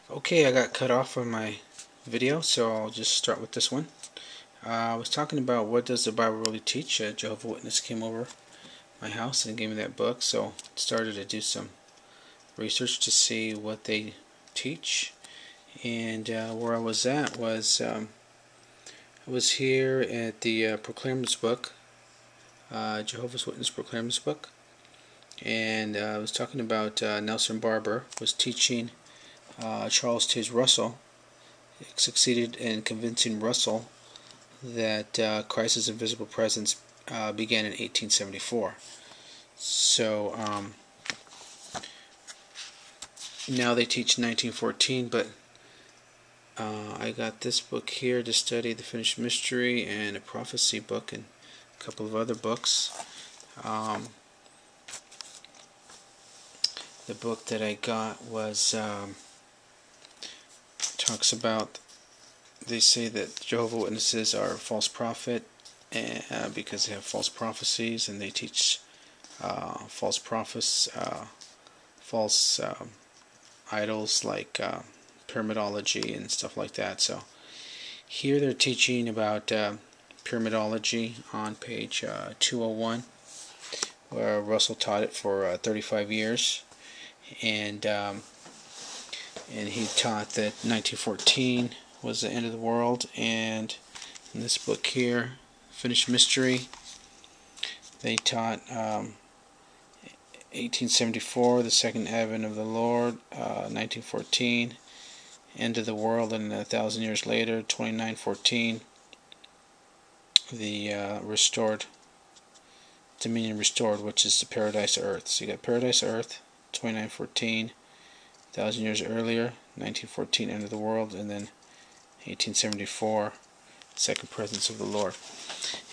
Okay, I got cut off from my video, so I'll just start with this one. I was talking about what does the Bible really teach. A Jehovah's Witness came over my house and gave me that book, so I started to do some research to see what they teach. And where I was at was I was here at the Proclaimers book, Jehovah's Witness Proclaimers book, and I was talking about Nelson Barber was teaching Charles Taze Russell. Succeeded in convincing Russell that Christ's invisible presence began in 1874. So now they teach 1914, but I got this book here to study the Finished Mystery and a prophecy book and a couple of other books. The book that I got was talks about, they say that Jehovah's Witnesses are a false prophet because they have false prophecies, and they teach false prophets, false idols like pyramidology and stuff like that. So here they're teaching about pyramidology on page 201, where Russell taught it for 35 years, and he taught that 1914 was the end of the world. And in this book here, Finished Mystery, they taught 1874, the second advent of the Lord, 1914, end of the world, and 1,000 years later, 2914, the restored, dominion restored, which is the paradise earth. So you got paradise earth, 2914, 1,000 years earlier, 1914, end of the world, and then 1874, second presence of the Lord.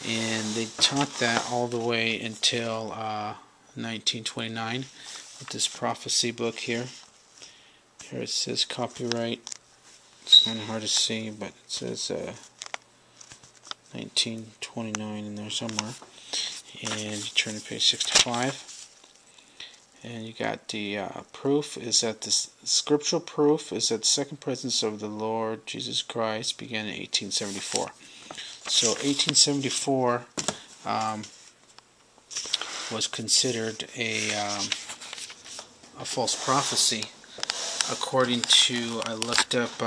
And they taught that all the way until 1929 with this prophecy book here. Here it says copyright. It's kind of hard to see, but it says 1929 in there somewhere. And you turn to page 65. And you got the proof is that the scriptural proof is that the second presence of the Lord Jesus Christ began in 1874. So 1874 was considered a false prophecy, according to, I looked up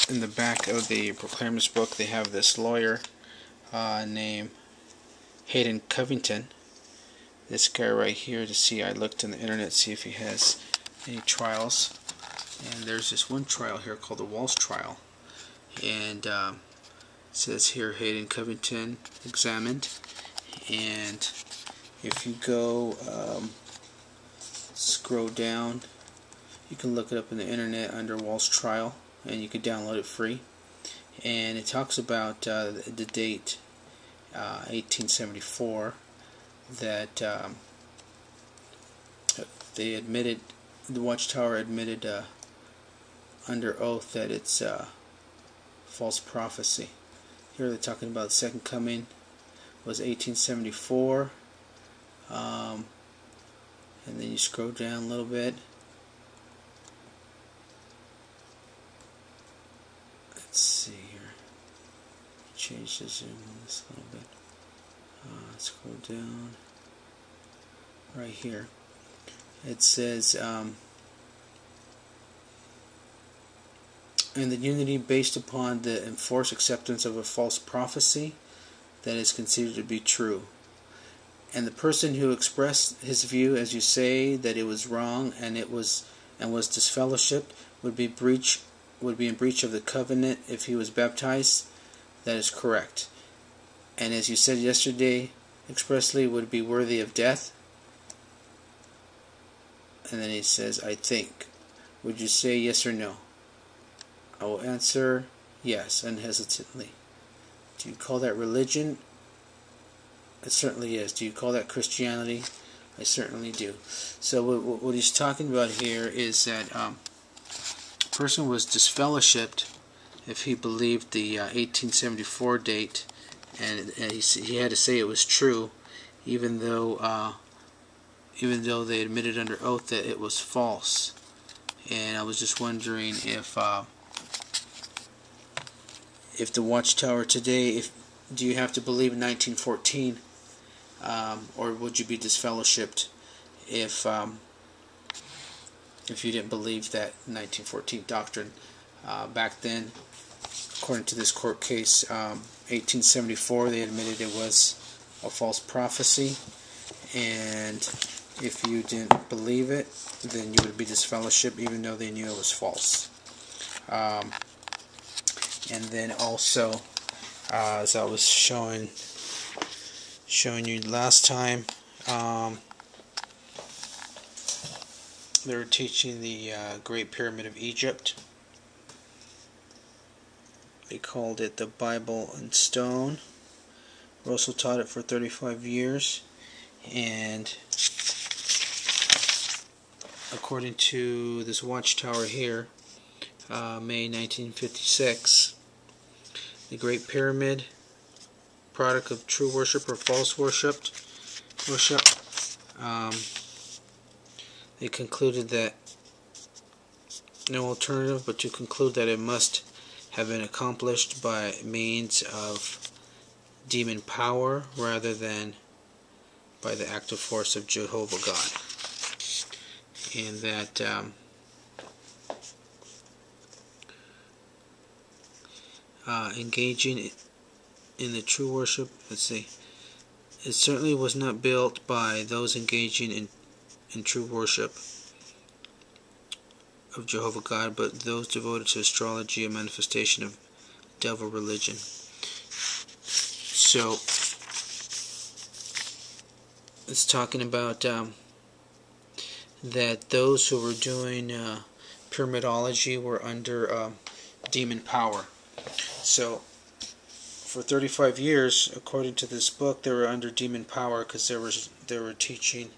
in the back of the Proclaimers book. They have this lawyer named Hayden Covington. This guy right here, to see, I looked on the internet, see if he has any trials, and there's this one trial here called the Walsh trial, and it says here Hayden Covington examined. And if you go scroll down, you can look it up in the internet under Walsh trial, and you can download it free. And it talks about the date 1874, that they admitted, the watchtower admitted under oath that it's false prophecy. Here they're talking about the second coming was 1874, and then you scroll down a little bit. Let's see here. Change the zoom on this a little bit. Scroll down. Right here. It says, and the unity based upon the enforced acceptance of a false prophecy that is considered to be true. And the person who expressed his view, as you say, that it was wrong and was disfellowshipped would be in breach of the covenant if he was baptized. That is correct. And as you said yesterday, expressly would be worthy of death. And then he says, I think. Would you say yes or no? I will answer yes, unhesitantly. Do you call that religion? It certainly is. Do you call that Christianity? I certainly do. So what he's talking about here is that a person was disfellowshipped if he believed the 1874 date, and he had to say it was true, even though even though they admitted under oath that it was false. And I was just wondering if the watchtower today, do you have to believe in 1914, or would you be disfellowshipped if you didn't believe that 1914 doctrine? Back then, according to this court case, 1874, they admitted it was a false prophecy, and if you didn't believe it, then you would be disfellowshipped, even though they knew it was false. And then also, as I was showing you last time, they were teaching the Great Pyramid of Egypt. They called it the Bible in Stone. Russell taught it for 35 years, and according to this watchtower here, May 1956, the Great Pyramid, product of true worship or false worship, they concluded that no alternative but to conclude that it must have been accomplished by means of demon power rather than by the active force of Jehovah God, and that engaging in the true worship, let's see, it certainly was not built by those engaging in true worship of Jehovah God, but those devoted to astrology, a manifestation of devil religion. So it's talking about that those who were doing pyramidology were under demon power. So for 35 years, according to this book, they were under demon power because they were teaching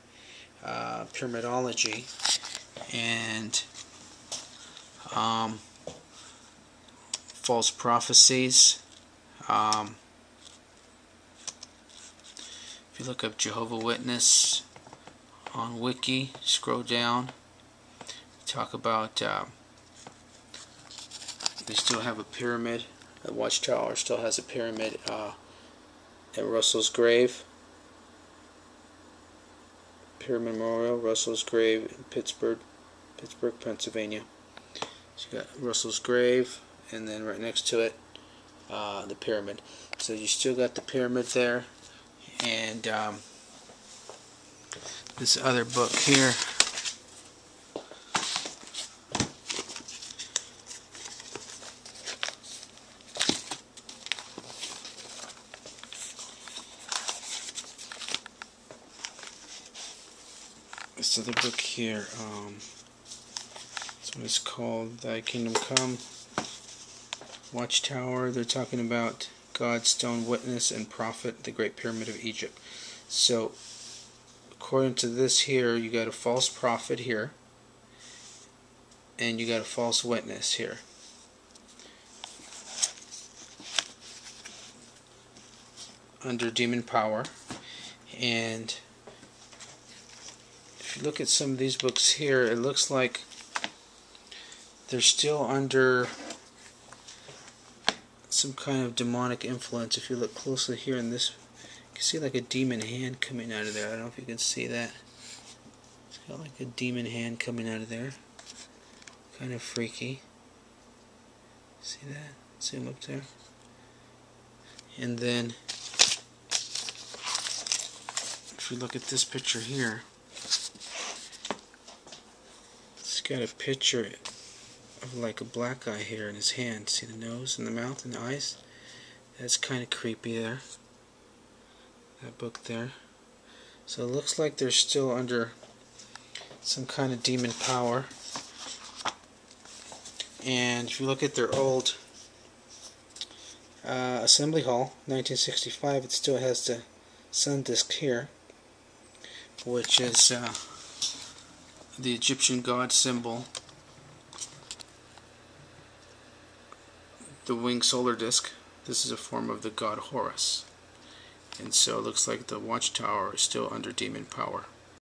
pyramidology and false prophecies. If you look up Jehovah's Witness on Wiki, scroll down, talk about they still have a pyramid. The watchtower still has a pyramid at Russell's grave. Pyramid Memorial, Russell's grave in Pittsburgh, Pennsylvania. So you got Russell's grave, and then right next to it, the pyramid. So you still got the pyramid there, and this other book here. This other book here, this one is called Thy Kingdom Come, Watchtower. They're talking about God's Stone Witness and Prophet, the Great Pyramid of Egypt. So, according to this here, you got a false prophet here, and you got a false witness here. Under demon power. And if you look at some of these books here, it looks like they're still under some kind of demonic influence. If you look closely here in this, you can see like a demon hand coming out of there. I don't know if you can see that. It's got like a demon hand coming out of there. Kind of freaky. See that? Zoom up there. And then if you look at this picture here, it's got a picture of like a black guy here in his hand. See the nose and the mouth and the eyes? That's kind of creepy there. That book there. So it looks like they're still under some kind of demon power. And if you look at their old Assembly Hall, 1965, it still has the sun disk here, which is the Egyptian god symbol, the winged solar disk. This is a form of the god Horus. And so it looks like the watchtower is still under demon power.